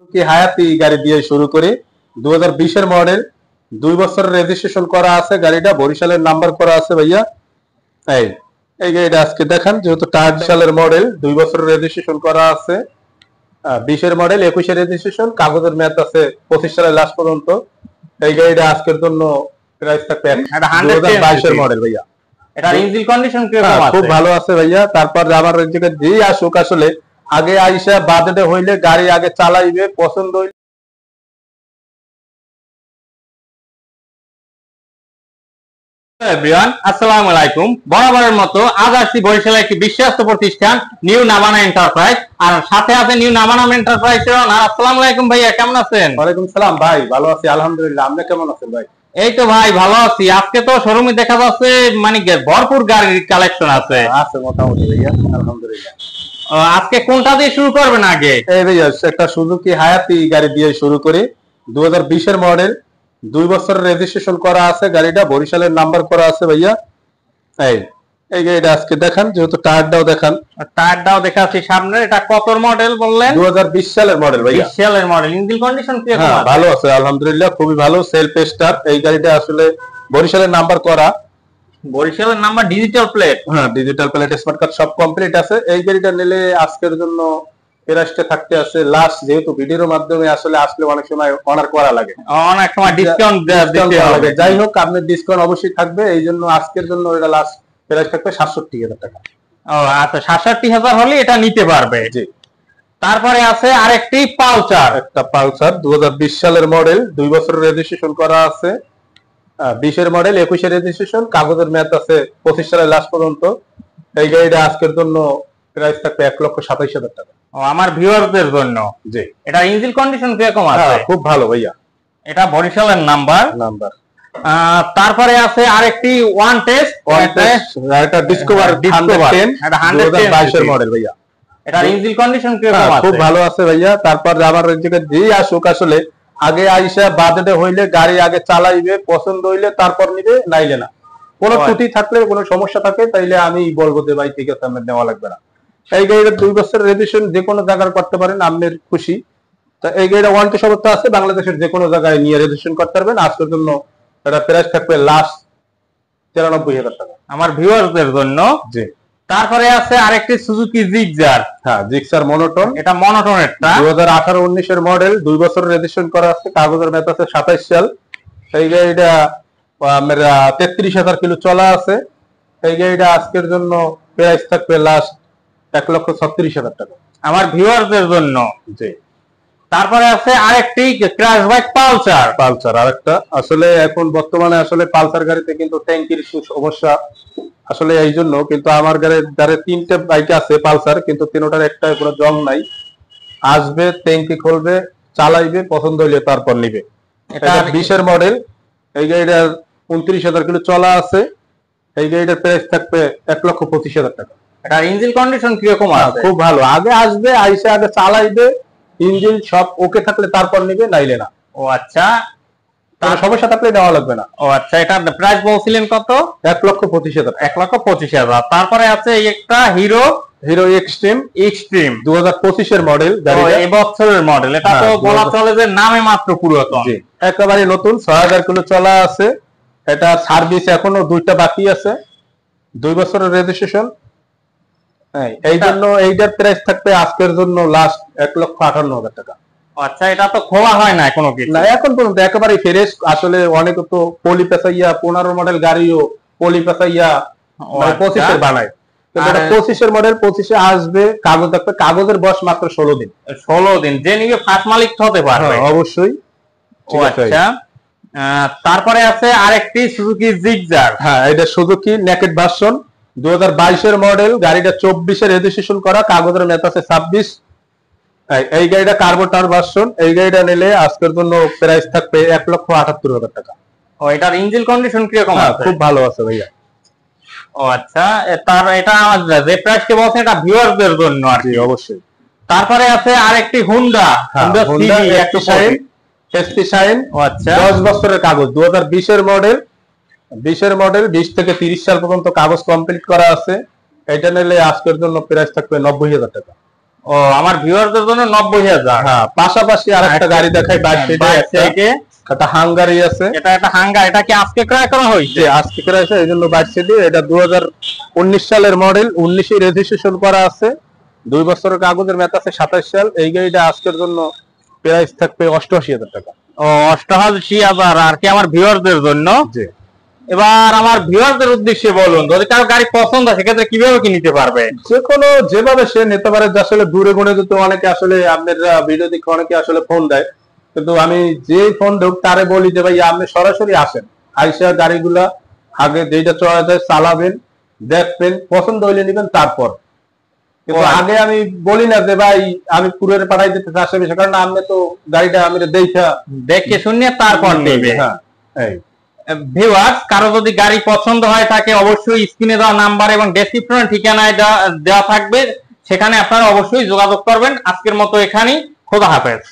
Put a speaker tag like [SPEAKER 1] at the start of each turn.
[SPEAKER 1] কি হায়াতি গাড়ি দিয়ে শুরু করে 2020 এর মডেল 2 বছরের রেজিস্ট্রেশন করা আছে গাড়িটা বরিশালের নাম্বার করা আছে ভাইয়া। এই এই গাড়িটা আজকে দেখান যেহেতু 4 সালের মডেল 2 বছরের রেজিস্ট্রেশন করা আছে 20-এর মডেল 21-এর রেজিস্ট্রেশন কাগজের মেয়াদ আছে 25 সালের লাস্ট পর্যন্ত। এই গাড়িটা আজকের জন্য প্রাইস থাকবে 2022-এর মডেল ভাইয়া।
[SPEAKER 2] এটার ইঞ্জিন কন্ডিশন কিরকম আছে?
[SPEAKER 1] খুব ভালো আছে ভাইয়া। তারপর আমার জায়গায় যেই আসুক আসলে আগে আইসা বাজেটে হইলে গাড়ি আগে চালাইবে পছন্দ হইলে
[SPEAKER 2] এভরিওয়ান আসসালামু আলাইকুম। বরাবরের মতো আজ আসছি বরিশালের একটি বিশ্বস্ত প্রতিষ্ঠান নিউ নাভানা এন্টারপ্রাইজ, আর সাথে আছে নিউ নাভানা এন্টারপ্রাইজ এর ওনার। আসসালামু আলাইকুম ভাইয়া, কেমন আছেন?
[SPEAKER 1] ওয়ালাইকুম সালাম ভাই, ভালো আছি আলহামদুলিল্লাহ। আপনি কেমন আছেন ভাই?
[SPEAKER 2] এই তো ভাই ভালো আছি। আজকে তো শোরুমে দেখা যাচ্ছে মানে ভরপুর গাড়ির কালেকশন আছে
[SPEAKER 1] মোটামুটি ভাইয়া আলহামদুলিল্লাহ।
[SPEAKER 2] আজকে কোনটা দিয়ে শুরু করবেন? আগে
[SPEAKER 1] এই ভাইয়া একটা সুজুকি হায়াতি গাড়ি দিয়ে শুরু করে 2020-এর মডেল 2 বছরের রেজিস্ট্রেশন করা আছে গাড়িটা বরিশালের নাম্বার করা আছে ভাইয়া। এই এই গাড়িটা আজকে দেখান যেহেতু টায়ারটাও দেখান।
[SPEAKER 2] টায়ারটাও দেখাচ্ছি সামনে। এটা কত মডেল বললেন?
[SPEAKER 1] 2020 সালের মডেল ভাইয়া।
[SPEAKER 2] 20 সালের মডেল। ইঞ্জিন কন্ডিশন কি আছে?
[SPEAKER 1] ভালো আছে আলহামদুলিল্লাহ, খুবই ভালো। Self start. এই গাড়িটা আসলে বরিশালের নাম্বার করা।
[SPEAKER 2] বরিশালের number, digital plate.
[SPEAKER 1] Digital plate, smart card সব কমপ্লিট আছে। এই গাড়িটা নিলে আজকের জন্য প্রাইসটা থাকতে আছে লাস্ট, যেহেতু ভিডিওর মাধ্যমে আসলে অনেক সময় অনার করা লাগে,
[SPEAKER 2] অনেক সময় ডিসকাউন্ট দিতে হবে।
[SPEAKER 1] যাই হোক আপনার ডিসকাউন্ট অবশ্যই থাকবে। এই জন্য আজকের জন্য এটা লাস্ট প্রাইস থাকবে 67,000 টাকা।
[SPEAKER 2] ও আচ্ছা, 67,000 হলে এটা নিতে পারবে।
[SPEAKER 1] জি।
[SPEAKER 2] তারপরে আছে আরেকটি পালসার।
[SPEAKER 1] একটা পালসার 2020 সালের মডেল 2 বছরের রেজিস্ট্রেশন করা আছে 20-এর মডেল 21-এর রেজিস্ট্রেশন কাগজের মেয়াদ আছে 25 সালের লাস্ট পর্যন্ত। এই গাড়িটা আজকের জন্য প্রাইস থাকবে 1,27,000 টাকা।
[SPEAKER 2] আমার ভিউয়ারদের জন্য।
[SPEAKER 1] জি।
[SPEAKER 2] এটা ইঞ্জিন কন্ডিশন কিরকম আছে?
[SPEAKER 1] খুব ভালো ভাইয়া।
[SPEAKER 2] এটা বরিশালের নাম্বার। তারপরে আছে আরেকটি ওয়ান টেস্ট,
[SPEAKER 1] এটা ডিসকভার 110
[SPEAKER 2] এটা 122
[SPEAKER 1] এর মডেল ভাইয়া।
[SPEAKER 2] এটা ইঞ্জিন কন্ডিশন কিরকম আছে?
[SPEAKER 1] খুব ভালো আছে ভাইয়া। তারপর আমার জায়গায় যেই আসুক আসলে আগে আইসা বাজেটে হইলে গাড়ি আগে চালাইবে পছন্দ হইলে তারপর নিবে, নাইলে না। কোনো ত্রুটি থাকলে কোনো সমস্যা থাকে তাইলে আমি বলবো যে ভাই ঠিক আছে আমার নেওয়া লাগবে না। এই গাড়িটা 2 বছরের রেজিস্ট্রেশন যে কোনো জায়গায় করতে পারেন, আপনার খুশি। তা এই গাড়িটা ওয়ারেন্টি সবস্থা আছে, বাংলাদেশের যে কোনো জায়গায় নিয়ে রেজিস্ট্রেশন করতে পারবেন। আজকের জন্য এটা প্রাইস থাকবে লাস্ট 93,000 টাকা
[SPEAKER 2] আমার ভিউয়ারদের জন্য।
[SPEAKER 1] জি।
[SPEAKER 2] তারপরে আছে আরেকটি সুজুকি জিক্সার।
[SPEAKER 1] Gixxer monotone.
[SPEAKER 2] এটা মনোটনেরটা
[SPEAKER 1] 2018-19 এর মডেল 2 বছরের রেজিস্ট্রেশন করা আছে কাগজের মেয়াদ আছে 27 সাল। এই গাড়িটা আমরা 33,000 কিলো চলা আছে। এই গাড়িটা আজকের জন্য প্রাইস থাকবে লাস্ট 1,36,000 টাকা
[SPEAKER 2] আমার ভিউয়ারদের জন্য।
[SPEAKER 1] জি।
[SPEAKER 2] তারপরে আছে আরেকটি ক্র্যাশ বাইক পালসার।
[SPEAKER 1] আরেকটা আসলে এখন বর্তমানে আসলে পালসার গাড়িতে কিন্তু ট্যাঙ্কির সমস্যা আসলে এই জন্য, কিন্তু আমার গাড়ির 3টে বাইক আছে পালসার, কিন্তু তিনটার একটাই পুরো জং নাই। আসবে ট্যাঙ্কি খুলবে চালাইবে পছন্দ হইলে তারপর নিবে। এটা 20-এর মডেল। এই গাড়িটার 29,000 কিলো চলা আছে। এই গাড়িটার প্রাইস থাকবে 1,25,000 টাকা।
[SPEAKER 2] এটা ইঞ্জিন কন্ডিশন কিরকম আছে?
[SPEAKER 1] খুব ভালো। আগে আসবে আইসা আগে চালাইবে, ইঞ্জিন সব ওকে থাকলে তারপর নিবে, নাইলে না।
[SPEAKER 2] ও আচ্ছা,
[SPEAKER 1] তার সমস্যা থাকলে নেওয়া লাগবে না।
[SPEAKER 2] ও আচ্ছা, এটা প্রাইস বলছিলেন কত?
[SPEAKER 1] 1,25,000।
[SPEAKER 2] 1,25,000। তারপরে আছে একটা হিরো
[SPEAKER 1] এক্সট্রিম
[SPEAKER 2] 2025-এর
[SPEAKER 1] মডেল,
[SPEAKER 2] এই বছরের মডেল। এটা তো বলা চলে যে নামে মাত্র পুরাতন,
[SPEAKER 1] একেবারে নতুন। 6,000 কিলো চলা আছে। এটা সার্ভিস এখনো 2টা বাকি আছে, 2 বছরের রেজিস্ট্রেশন। এই জন্য এইটার প্রাইস থাকবে আজকের জন্য লাস্ট 1,58,000 টাকা।
[SPEAKER 2] আচ্ছা, এটা তো খোলা হয় না কোনো কিছু?
[SPEAKER 1] না, এখন পর্যন্ত একেবারে ফ্রেশ। আসলে অনেকে তো পলি পেঁচাইয়া 15 মডেল গাড়িও পলি পেঁচাইয়া 25-এর বানায়, কিন্তু এটা 25-এর মডেল 25-এ আসবে। কাগজ থাকবে, কাগজের বয়স মাত্র 16 দিন।
[SPEAKER 2] 16 দিন। যে নিবে ফার্স্ট মালিক হতে পারবে
[SPEAKER 1] অবশ্যই।
[SPEAKER 2] আচ্ছা, তারপরে আছে আরেকটি সুজুকি জিক্সার।
[SPEAKER 1] এটা সুজুকি নেকেড ভার্সন 2022-এর মডেল। গাড়িটা 24-এর রেজিস্ট্রেশন করা, কাগজের মেয়াদ আছে 26। এই গাড়িটা কার্বোটার ভার্সন। এই গাড়িটা নিলে আজকের জন্য প্রাইস থাকবে 1,78,000 টাকা।
[SPEAKER 2] ও, এটার ইঞ্জিন কন্ডিশন কিরকম আছে?
[SPEAKER 1] খুব ভালো আছে ভাইয়া।
[SPEAKER 2] ও আচ্ছা, তার এটা যে প্রাইসকে বলছেন এটা ভিউয়ারদের জন্য আর কি।
[SPEAKER 1] অবশ্যই।
[SPEAKER 2] তারপরে আছে আরেকটি হুন্ডা সিভি
[SPEAKER 1] 160।
[SPEAKER 2] ও আচ্ছা,
[SPEAKER 1] 10 বছরের কাগজ 2020-এর মডেল। 20 থেকে 30 সাল পর্যন্ত কাগজ কমপ্লিট করা আছে। এটা নিলে আজকের জন্য প্রাইস থাকবে 90,000 টাকা।
[SPEAKER 2] ও ও আমার ভিউয়ারদের জন্য 90,000।
[SPEAKER 1] হ্যাঁ, পাশাপাশি আরেকটা গাড়ি দেখাই, 22
[SPEAKER 2] থেকে
[SPEAKER 1] একটা হাঙ্গারি আছে।
[SPEAKER 2] এটা একটা হাঙ্গা, এটা কি আজকে ক্রয় করা হয়েছে?
[SPEAKER 1] আজকে করে আছে, এই জন্য 22 এটা 2019 সালের মডেল, 19 রেজিস্ট্রেশন করা আছে, 2 বছরের কাগজের মেয়াদ আছে, 27 সাল। এই গাড়িটা আজকের জন্য প্রাইস থাকবে 88,000 টাকা।
[SPEAKER 2] ও 88,000 আর কি আমার ভিউয়ারদের জন্য।
[SPEAKER 1] জি,
[SPEAKER 2] এবার আমার ভিউয়ারদের উদ্দেশ্যে বলুন, যদি কারো গাড়ি পছন্দ হয় সেক্ষেত্রে কিভাবে কি নিতে পারবে?
[SPEAKER 1] যে কোনো যেভাবে সে নিতে পারে। যে আসলে দূরে গুণে যেতে অনেকে আসলে আপনার ভিডিও দেখে অনেকে আসলে ফোন দেয়, কিন্তু আমি যে ফোন দেব তারে বলি যে ভাই আপনি সরাসরি আসেন, আইসা গাড়িগুলা আগে যেটা চলা যায় চালাবেন, দেখবেন, পছন্দ হইলে নিবেন তারপর। কিন্তু আগে আমি বলি না যে ভাই আমি কুরিয়ারে পাঠাই দিতে আসে বেশি, কারণ আপনি তো গাড়িটা আমি
[SPEAKER 2] দেখে শুনিয়ে তারপর নেবে।
[SPEAKER 1] হ্যাঁ, এই
[SPEAKER 2] ভিউয়ার্স, কারো যদি গাড়ি পছন্দ হয় তাকে অবশ্যই স্ক্রিনে দেওয়া নাম্বার এবং ডেসক্রিপশনে ঠিকানায় দেওয়া থাকবে, সেখানে আপনারা অবশ্যই যোগাযোগ করবেন। আজকের মতো এখানেই, খোদা হাফেজ।